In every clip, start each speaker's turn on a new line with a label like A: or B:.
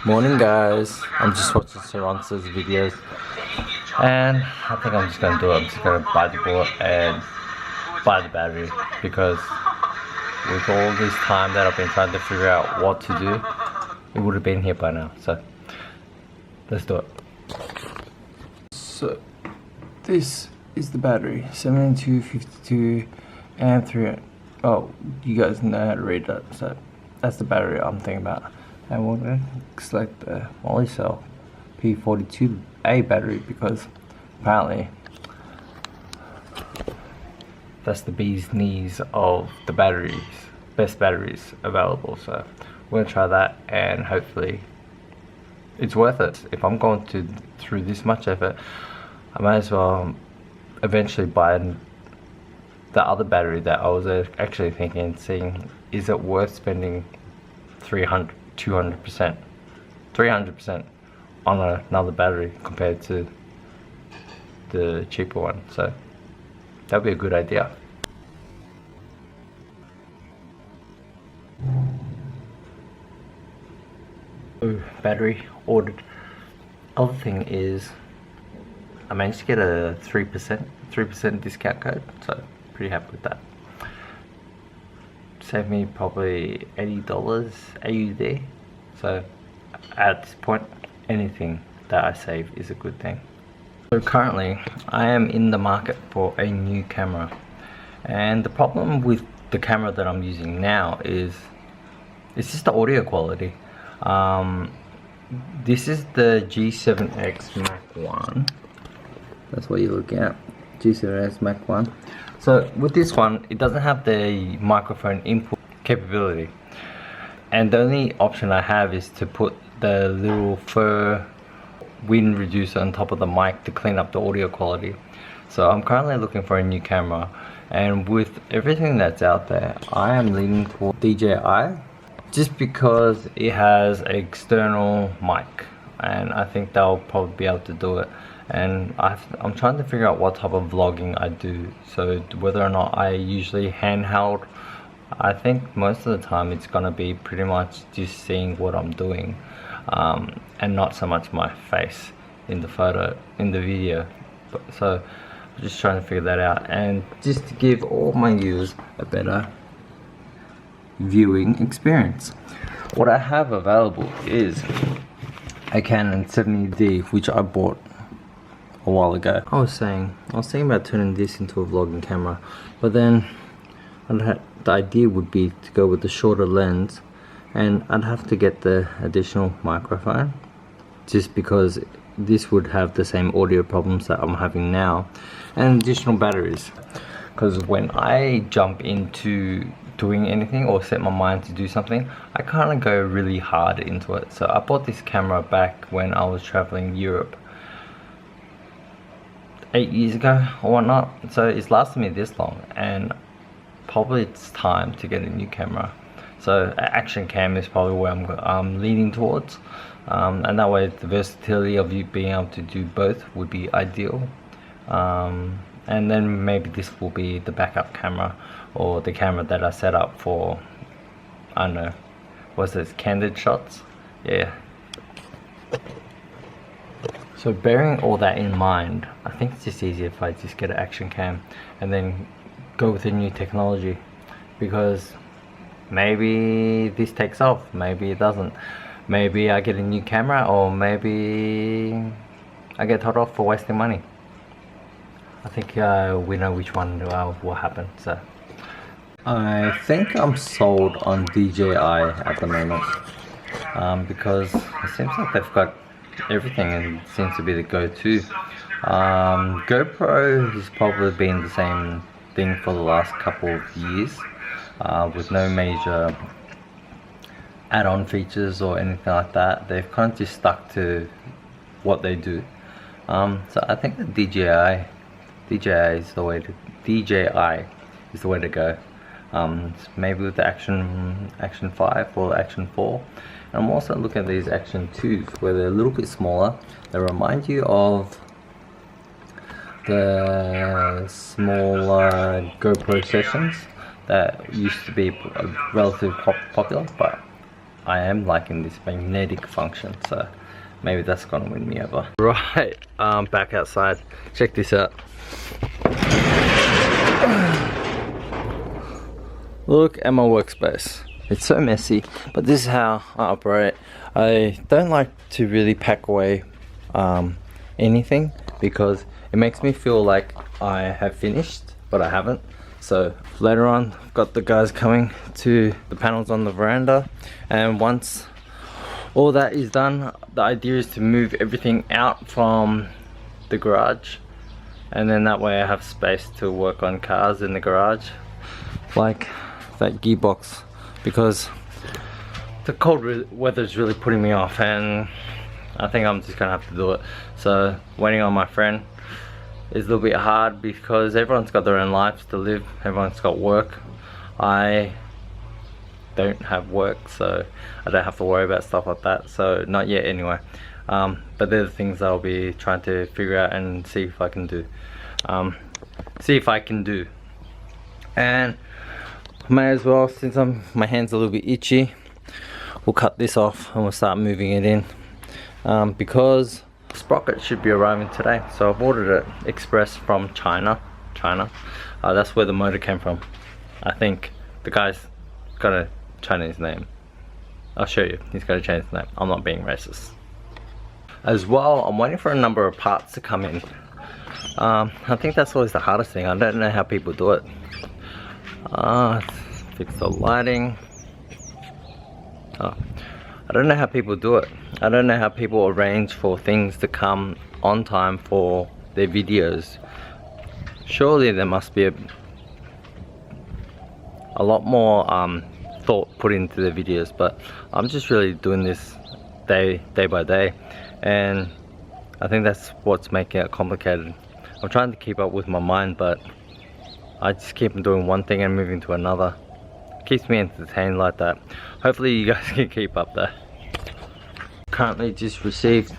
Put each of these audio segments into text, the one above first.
A: Morning guys, I'm just watching Saransa's videos and I think I'm just going to do it. I'm just going to buy the board and buy the battery because with all this time that I've been trying to figure out what to do, it would have been here by now. So let's do it. So this is the battery, 7252 and 300. Oh, you guys know how to read that, so that's the battery I'm thinking about. And we're going to select the Moly Cell P42A battery because apparently that's the bee's knees of the batteries, best batteries available. So we're going to try that and hopefully it's worth it. If I'm going through this much effort, I might as well eventually buy the other battery that I was actually thinking, seeing is it worth spending 200%, 300% on another battery compared to the cheaper one. So that'd be a good idea. Ooh, battery ordered. Other thing is I managed to get a 3% discount code, so pretty happy with that. Saved me probably $80 AUD. So at this point, anything that I save is a good thing. So currently, I am in the market for a new camera, and the problem with the camera that I'm using now is it's just the audio quality. This is the G7X Mark 1. That's what you're looking at, G7X Mark 1. So with this one, it doesn't have the microphone input capability, and the only option I have is to put the little fur wind reducer on top of the mic to clean up the audio quality. So I'm currently looking for a new camera, and with everything that's out there, I am leaning toward DJI just because it has an external mic, and I think they'll probably be able to do it. And I'm trying to figure out what type of vlogging I do, so whether or not I usually handheld. I think most of the time it's gonna be pretty much just seeing what I'm doing, and not so much my face in the video. So I'm just trying to figure that out, and just to give all my viewers a better viewing experience. What I have available is a Canon 70D, which I bought a while ago. I was thinking about turning this into a vlogging camera, but then the idea would be to go with the shorter lens, and I'd have to get the additional microphone just because this would have the same audio problems that I'm having now, and additional batteries. Because when I jump into doing anything or set my mind to do something, I kind of go really hard into it. So I bought this camera back when I was traveling Europe 8 years ago or whatnot, so it's lasted me this long, and probably it's time to get a new camera. So action cam is probably where I'm leaning towards, and that way the versatility of you being able to do both would be ideal. And then maybe this will be the backup camera, or the camera that I set up for, I don't know, what's this, candid shots? Yeah. So bearing all that in mind, I think it's just easier if I just get an action cam and then go with the new technology, because maybe this takes off, maybe it doesn't. Maybe I get a new camera, or maybe I get told off for wasting money. I think we know which one will happen. So I think I'm sold on DJI at the moment, because it seems like they've got everything and seems to be the go-to. GoPro has probably been the same thing for the last couple of years, with no major add-on features or anything like that. They've kind of just stuck to what they do. So I think the DJI is the way to go. Maybe with the Action 5 or Action 4. And I'm also looking at these Action 2s, where they're a little bit smaller. They remind you of the smaller GoPro sessions that used to be relatively popular, but I am liking this magnetic function, so maybe that's gonna win me over. Right, back outside. Check this out. Look at my workspace. It's so messy, but this is how I operate. I don't like to really pack away anything because it makes me feel like I have finished, but I haven't. So later on, I've got the guys coming to the panels on the veranda, and once all that is done, the idea is to move everything out from the garage, and then that way I have space to work on cars in the garage, like that gearbox, because the cold weather is really putting me off, and I think I'm just gonna have to do it. So waiting on my friend is a little bit hard because everyone's got their own lives to live, everyone's got work. I don't have work, so I don't have to worry about stuff like that, so not yet anyway. But they're the things I'll be trying to figure out and see if I can do. And may as well, since my hand's a little bit itchy, we'll cut this off and we'll start moving it in, because sprocket should be arriving today. So I've ordered it express from China. That's where the motor came from. I think the guy's got a Chinese name. I'll show you. He's got a Chinese name. I'm not being racist. As well, I'm waiting for a number of parts to come in. I think that's always the hardest thing. I don't know how people do it. Fix the lighting. I don't know how people do it. I don't know how people arrange for things to come on time for their videos. Surely there must be a lot more thought put into the videos, but I'm just really doing this day by day, and I think that's what's making it complicated. I'm trying to keep up with my mind, but I just keep on doing one thing and moving to another. It keeps me entertained like that. Hopefully you guys can keep up there. Currently just received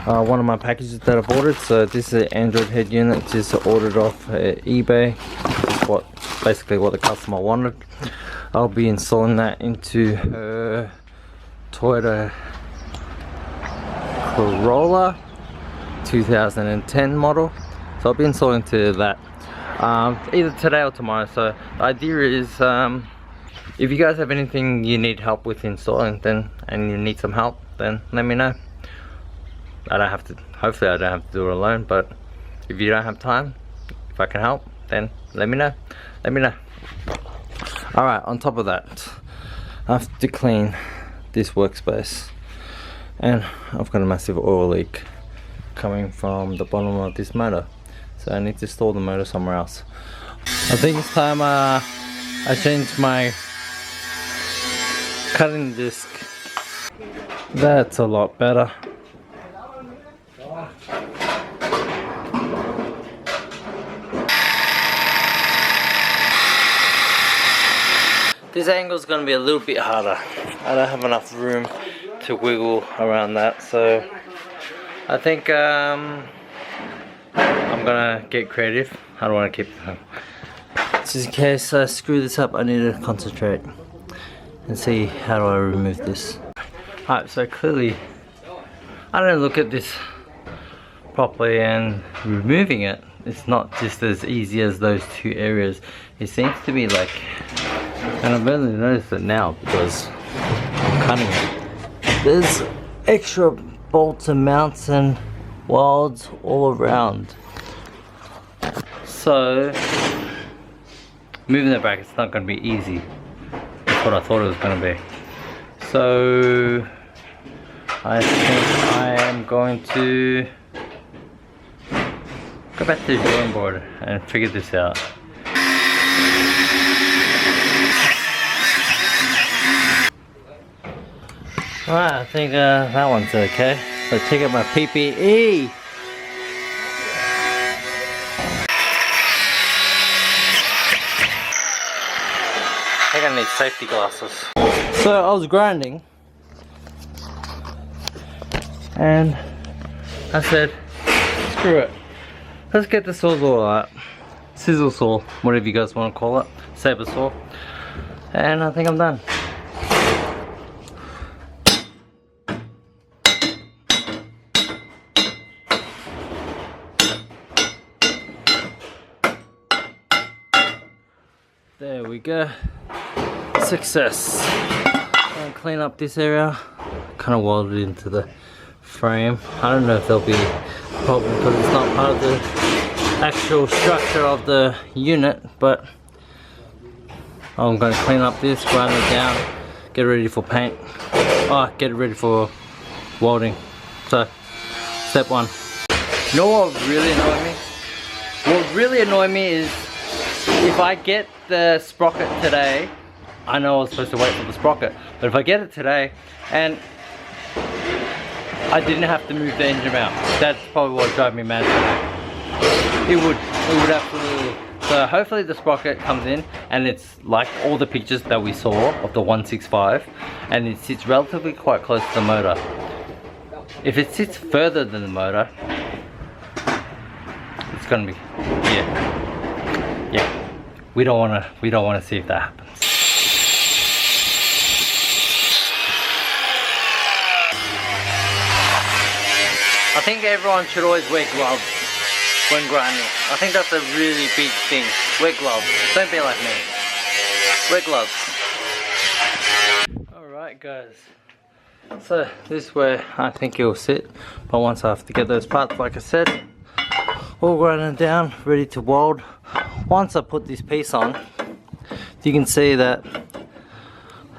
A: one of my packages that I've ordered. So this is an Android head unit, just ordered off eBay. It's basically what the customer wanted. I'll be installing that into her Toyota Corolla 2010 model. So I'll be installing to that either today or tomorrow. So the idea is, if you guys have anything you need help with installing, then and you need some help, then let me know. I don't have to, hopefully I don't have to do it alone, but if you don't have time, if I can help, then let me know. Alright, on top of that, I have to clean this workspace, and I've got a massive oil leak coming from the bottom of this motor, so I need to store the motor somewhere else. I think it's time I changed my cutting disc. That's a lot better. This angle is going to be a little bit harder. I don't have enough room to wiggle around that, so I think I'm gonna get creative. I don't want to keep it. Just in case I screw this up, I need to concentrate and see how do I remove this. Alright, so clearly I don't look at this properly, and removing it, it's not just as easy as those two areas. It seems to be like, and I've only noticed it now because I'm cutting it, there's extra bolts and mounts and welds all around. So moving it back, it's not going to be easy. That's what I thought it was going to be. So I think I am going to go back to the drawing board and figure this out. Alright, I think that one's okay. Let's check out my PPE. I think I need safety glasses. So I was grinding, and I said, screw it. Let's get the sawzall out. Sizzle saw, whatever you guys want to call it. Saber saw. And I think I'm done. There we go. Success. I'll clean up this area. Kind of welded into the frame. I don't know if there'll be a problem because it's not part of the actual structure of the unit, but I'm going to clean up this, grind it down, get ready for paint. Get it ready for welding. So, step one. You know what would really annoy me? What would really annoy me is if I get the sprocket today. I know I was supposed to wait for the sprocket, but if I get it today and I didn't have to move the engine mount, that's probably what would drive me mad today. It would absolutely. So hopefully the sprocket comes in and it's like all the pictures that we saw of the 165, and it sits relatively quite close to the motor. If it sits further than the motor, it's gonna be, yeah. We don't wanna see if that happens. I think everyone should always wear gloves when grinding. I think that's a really big thing. Wear gloves. Don't be like me. Wear gloves. Alright guys. So this is where I think it will sit. But once I have to get those parts, like I said, all grinded down, ready to weld. Once I put this piece on, you can see that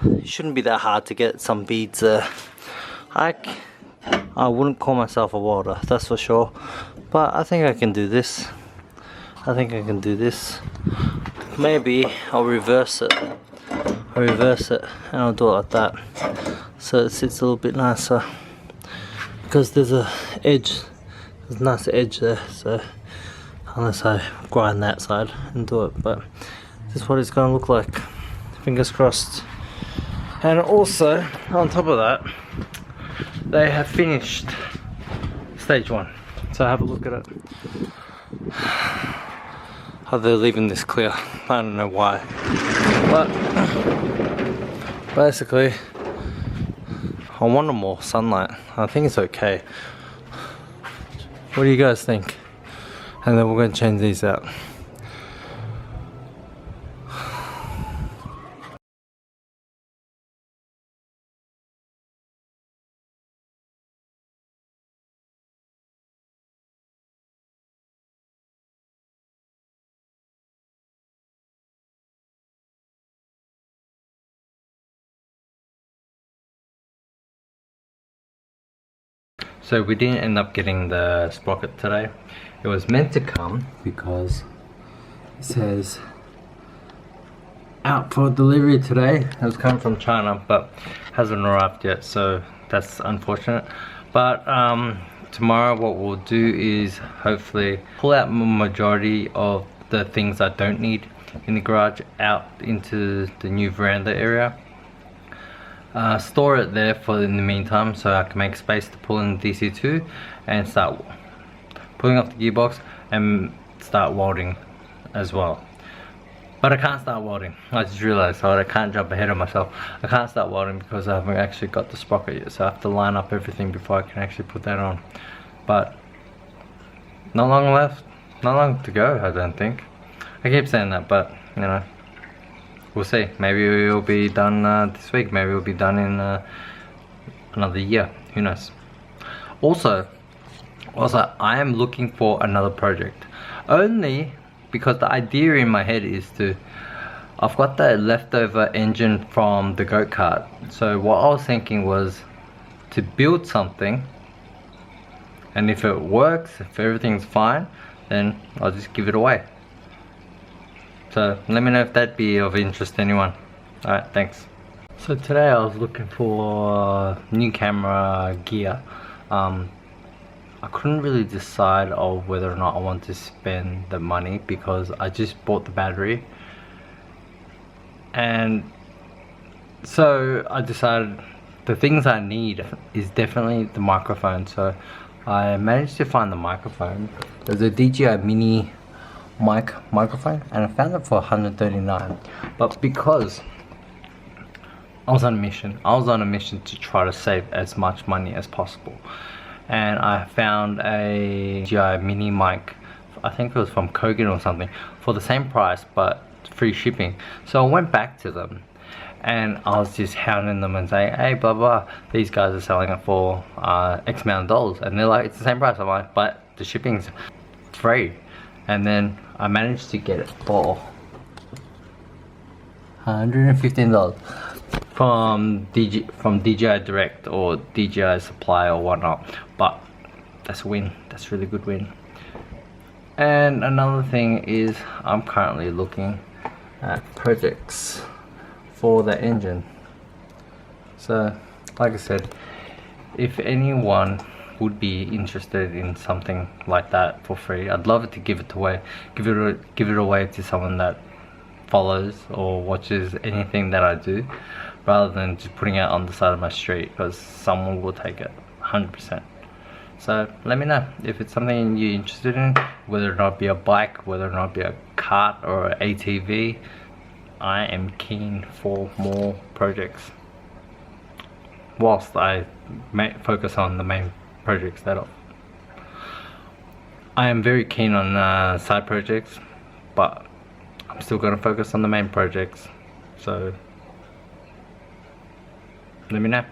A: it shouldn't be that hard to get some beads there. I wouldn't call myself a welder, that's for sure, but I think I can do this. Maybe I'll reverse it. And I'll do it like that, so it sits a little bit nicer, because there's a nice edge there. So unless I grind that side and do it, but this is what it's going to look like. Fingers crossed. And also on top of that, they have finished stage 1. So have a look at it. Oh, they're leaving this clear. I don't know why. But basically, I wanted more sunlight. I think it's okay. What do you guys think? And then we're going to change these out. So we didn't end up getting the sprocket today. It was meant to come because it says out for delivery today. It was coming from China but hasn't arrived yet, so that's unfortunate. But tomorrow what we'll do is hopefully pull out majority of the things I don't need in the garage out into the new veranda area. Store it there for in the meantime, so I can make space to pull in the DC2 and start pulling off the gearbox and start welding as well. But I can't start welding. I just realized, so I can't jump ahead of myself. I can't start welding because I haven't actually got the sprocket yet, so I have to line up everything before I can actually put that on. But not long left, not long to go, I don't think. I keep saying that, but you know, we'll see. Maybe it will be done this week. Maybe it will be done in another year. Who knows? Also, I am looking for another project. Only because the idea in my head is I've got the leftover engine from the goat kart. So what I was thinking was to build something, and if it works, if everything's fine, then I'll just give it away. So let me know if that'd be of interest to anyone. Alright, thanks. So today I was looking for new camera gear. I couldn't really decide of whether or not I want to spend the money because I just bought the battery. And so I decided the things I need is definitely the microphone. So I managed to find the microphone. There's a DJI Mini microphone and I found it for $139, but because I was on a mission to try to save as much money as possible, and I found a DJI Mini mic, I think it was from Kogan or something, for the same price but free shipping. So I went back to them and I was just hounding them and saying, hey, blah blah, these guys are selling it for X amount of dollars, and they're like, it's the same price. I'm like, but the shipping's free. And then I managed to get it for $115 from DJI Direct or DJI Supply or whatnot. But that's a win. That's a really good win. And another thing is I'm currently looking at projects for the engine. So like I said, if anyone would be interested in something like that for free, I'd love it to give it away to someone that follows or watches anything that I do, rather than just putting it on the side of my street, because someone will take it 100%. So let me know if it's something you're interested in, whether or not be a bike, whether or not be a cart or an ATV. I am keen for more projects, whilst I may focus on the main projects that I am very keen on side projects, but I'm still going to focus on the main projects. So let me know.